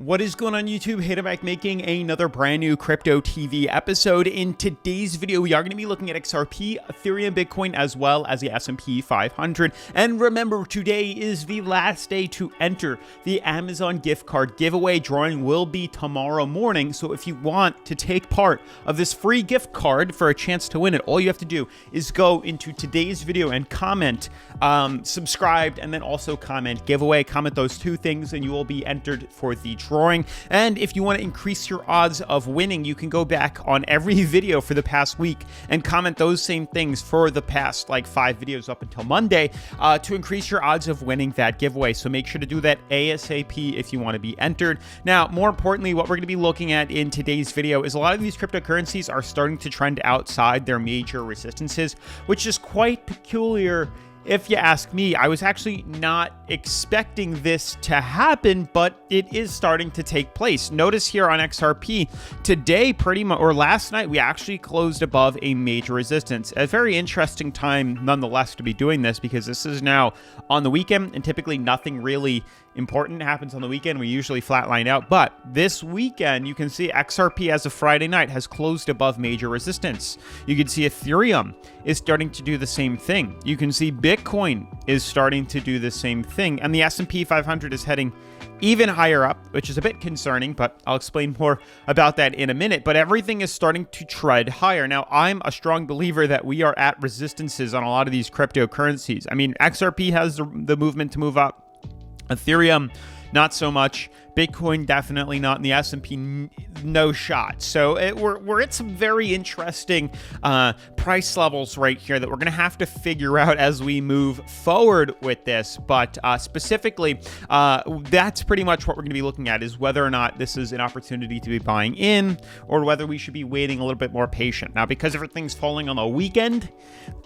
What is going on YouTube? Hater back making another brand new crypto TV episode. In today's video, we are going to be looking at XRP, Ethereum, Bitcoin, as well as the S&P 500. And remember, today is the last day to enter the Amazon gift card giveaway. Drawing will be tomorrow morning. So if you want to take part of this free gift card for a chance to win it, all you have to do is go into today's video and comment, subscribed, and then also comment giveaway. Comment those two things and you will be entered for the drawing. And if you want to increase your odds of winning, you can go back on every video for the past week and comment those same things for the past like 5 videos up until Monday to increase your odds of winning that giveaway. So make sure to do that ASAP if you want to be entered. Now, more importantly, what we're going to be looking at in today's video is a lot of these cryptocurrencies are starting to trend outside their major resistances, which is quite peculiar. If you ask me, I was actually not expecting this to happen, but it is starting to take place. Notice here on XRP, today pretty much, or last night, we actually closed above a major resistance. A very interesting time nonetheless to be doing this because this is now on the weekend and typically nothing really important happens on the weekend. We usually flatline out, but this weekend you can see XRP as of Friday night has closed above major resistance. You can see Ethereum is starting to do the same thing. You can see Bitcoin is starting to do the same thing, and the S&P 500 is heading even higher up, which is a bit concerning, but I'll explain more about that in a minute. But everything is starting to tread higher. Now, I'm a strong believer that we are at resistances on a lot of these cryptocurrencies. I mean, XRP has the movement to move up. Ethereum, not so much. Bitcoin, definitely not. In the S&P, no shot. So we're at some very interesting price levels right here that we're going to have to figure out as we move forward with this. But specifically, that's pretty much what we're going to be looking at, is whether or not this is an opportunity to be buying in or whether we should be waiting a little bit more patient. Now, because everything's falling on the weekend,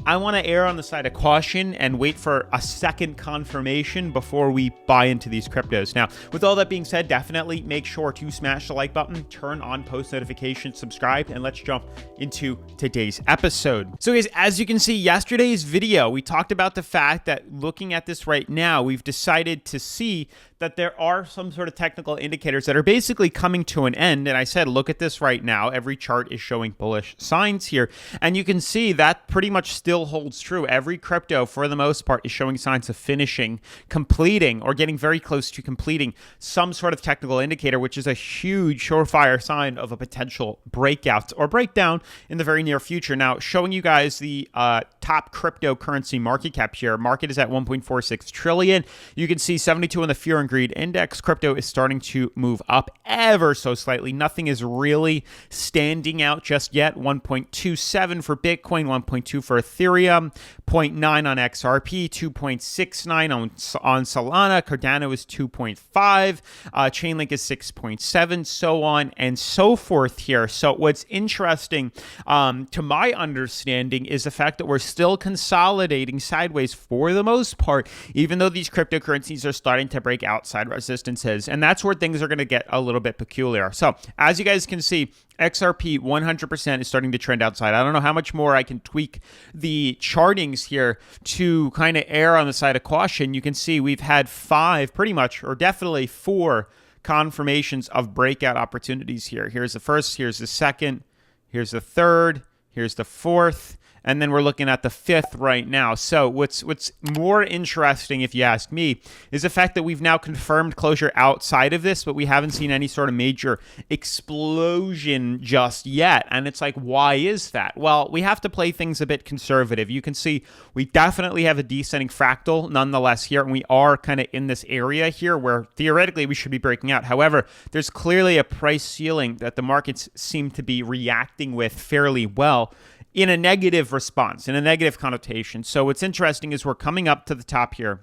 I want to err on the side of caution and wait for a second confirmation before we buy into these cryptos. Now, with all that being said, definitely make sure to smash the like button, turn on post notifications, subscribe, and let's jump into today's episode. So guys, as you can see, yesterday's video, we talked about the fact that looking at this right now, we've decided to see that there are some sort of technical indicators that are basically coming to an end. And I said, look at this right now. Every chart is showing bullish signs here. And you can see that pretty much still holds true. Every crypto, for the most part, is showing signs of finishing, completing, or getting very close to completing some sort of technical indicator, which is a huge surefire sign of a potential breakout or breakdown in the very near future. Now, showing you guys the top cryptocurrency market cap here. Market is at 1.46 trillion. You can see 72 on the Fear and Greed Index. Crypto is starting to move up ever so slightly. Nothing is really standing out just yet. 1.27 for Bitcoin, 1.2 for Ethereum, 0.9 on XRP, 2.69 on Solana. Cardano is 2.5. Chainlink is 6.7, so on and so forth here. So what's interesting to my understanding is the fact that we're still consolidating sideways for the most part, even though these cryptocurrencies are starting to break outside resistances. And that's where things are going to get a little bit peculiar. So as you guys can see, XRP 100% is starting to trend outside. I don't know how much more I can tweak the chartings here to kind of err on the side of caution. You can see we've had 5 pretty much, or definitely 4 confirmations of breakout opportunities here. Here's the first, here's the second, here's the third, here's the fourth, and then we're looking at the 5th right now. So what's more interesting, if you ask me, is the fact that we've now confirmed closure outside of this, but we haven't seen any sort of major explosion just yet. And it's like, why is that? Well, we have to play things a bit conservative. You can see we definitely have a descending fractal nonetheless here, and we are kind of in this area here where theoretically we should be breaking out. However, there's clearly a price ceiling that the markets seem to be reacting with fairly well, in a negative response, in a negative connotation. So what's interesting is we're coming up to the top here.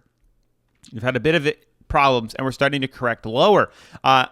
We've had a bit of problems, and we're starting to correct lower. At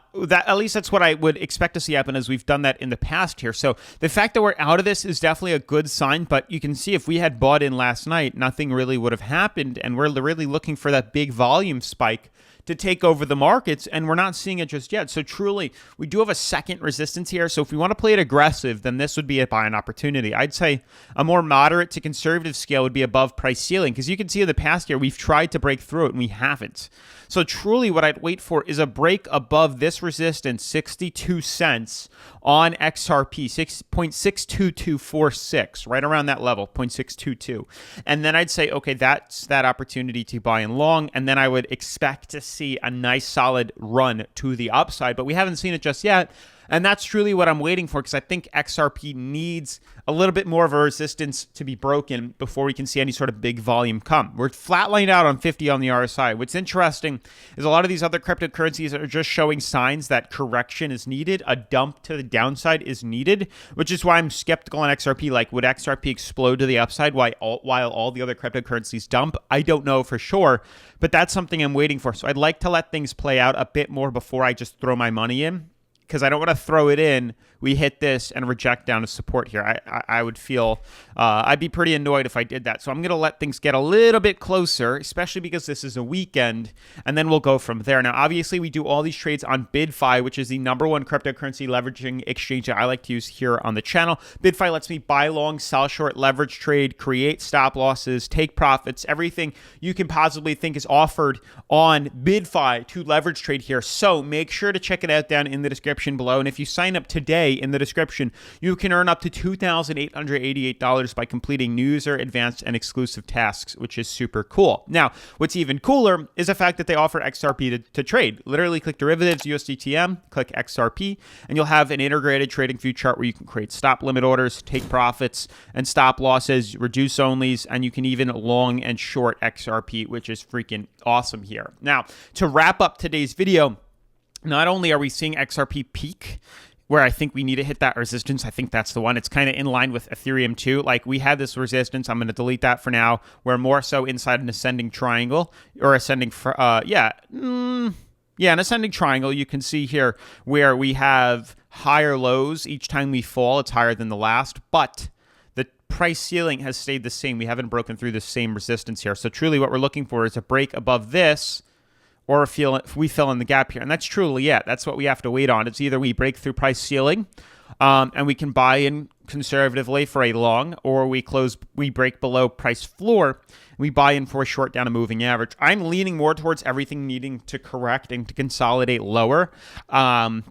least that's what I would expect to see happen, as we've done that in the past here. So the fact that we're out of this is definitely a good sign, but you can see if we had bought in last night, nothing really would have happened, and we're really looking for that big volume spike to take over the markets, and we're not seeing it just yet. So truly, we do have a second resistance here. So if we want to play it aggressive, then this would be a buying opportunity. I'd say a more moderate to conservative scale would be above price ceiling, because you can see in the past year, we've tried to break through it and we haven't. So truly what I'd wait for is a break above this resistance, 62 cents on XRP, 6.62246, right around that level, 0.622. And then I'd say, okay, that's that opportunity to buy in long. And then I would expect to see a nice solid run to the upside, but we haven't seen it just yet. And that's truly what I'm waiting for, because I think XRP needs a little bit more of a resistance to be broken before we can see any sort of big volume come. We're flatlined out on 50 on the RSI. What's interesting is a lot of these other cryptocurrencies are just showing signs that correction is needed. A dump to the downside is needed, which is why I'm skeptical on XRP. Like, would XRP explode to the upside while all the other cryptocurrencies dump? I don't know for sure, but that's something I'm waiting for. So I'd like to let things play out a bit more before I just throw my money in, because I don't want to throw it in, we hit this and reject down to support here. I would feel, I'd be pretty annoyed if I did that. So I'm going to let things get a little bit closer, especially because this is a weekend, and then we'll go from there. Now, obviously, we do all these trades on BidFi, which is the #1 cryptocurrency leveraging exchange that I like to use here on the channel. BidFi lets me buy long, sell short, leverage trade, create stop losses, take profits, everything you can possibly think is offered on BidFi to leverage trade here. So make sure to check it out down in the description below. And if you sign up today, in the description, you can earn up to $2,888 by completing new user, advanced, and exclusive tasks, which is super cool. Now, what's even cooler is the fact that they offer XRP to trade. Literally click derivatives, USDTM, click XRP, and you'll have an integrated trading view chart where you can create stop limit orders, take profits, and stop losses, reduce onlys, and you can even long and short XRP, which is freaking awesome here. Now, to wrap up today's video, not only are we seeing XRP peak, where I think we need to hit that resistance. I think that's the one. It's kind of in line with Ethereum too. Like, we had this resistance. I'm going to delete that for now. We're more so inside an ascending triangle, or ascending, an ascending triangle. You can see here where we have higher lows. Each time we fall, it's higher than the last, but the price ceiling has stayed the same. We haven't broken through the same resistance here. So truly what we're looking for is a break above this, or if we fill in the gap here. And that's truly it. That's what we have to wait on. It's either we break through price ceiling and we can buy in conservatively for a long, or we break below price floor, we buy in for a short down a moving average. I'm leaning more towards everything needing to correct and to consolidate lower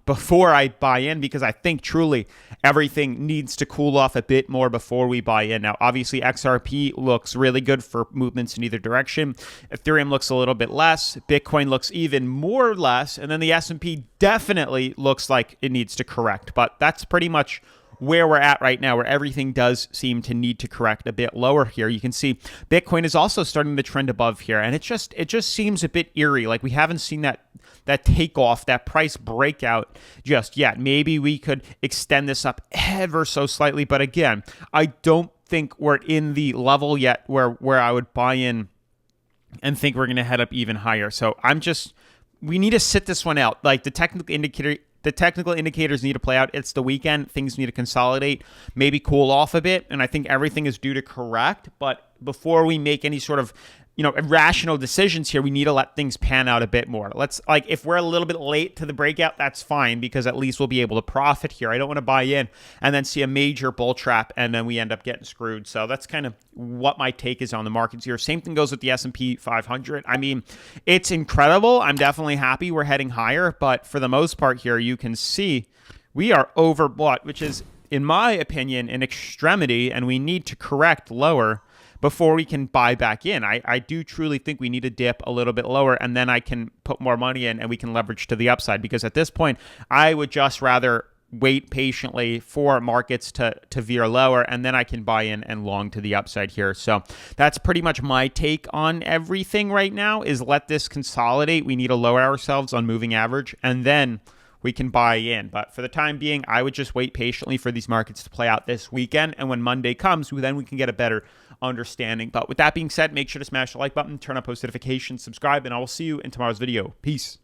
before I buy in, because I think truly everything needs to cool off a bit more before we buy in. Now, obviously, XRP looks really good for movements in either direction. Ethereum looks a little bit less. Bitcoin looks even more or less. And then the S&P definitely looks like it needs to correct. But that's pretty much where we're at right now, where everything does seem to need to correct a bit lower here. You can see Bitcoin is also starting to trend above here, and it just seems a bit eerie. Like, we haven't seen that takeoff, that price breakout just yet. Maybe we could extend this up ever so slightly, but again, I don't think we're in the level yet where I would buy in and think we're going to head up even higher. So we need to sit this one out. Like, the technical indicators need to play out. It's the weekend. Things need to consolidate, maybe cool off a bit. And I think everything is due to correct. But before we make any sort of, irrational decisions here, we need to let things pan out a bit more. If we're a little bit late to the breakout, that's fine, because at least we'll be able to profit here. I don't want to buy in and then see a major bull trap and then we end up getting screwed. So that's kind of what my take is on the markets here. Same thing goes with the S&P 500. I mean, it's incredible. I'm definitely happy we're heading higher, but for the most part here, you can see we are overbought, which is, in my opinion, an extremity, and we need to correct lower before we can buy back in. I do truly think we need to dip a little bit lower, and then I can put more money in and we can leverage to the upside, because at this point, I would just rather wait patiently for markets to veer lower, and then I can buy in and long to the upside here. So that's pretty much my take on everything right now, is let this consolidate. We need to lower ourselves on moving average, and then we can buy in. But for the time being, I would just wait patiently for these markets to play out this weekend. And when Monday comes, then we can get a better understanding. But with that being said, make sure to smash the like button, turn on post notifications, subscribe, and I will see you in tomorrow's video. Peace.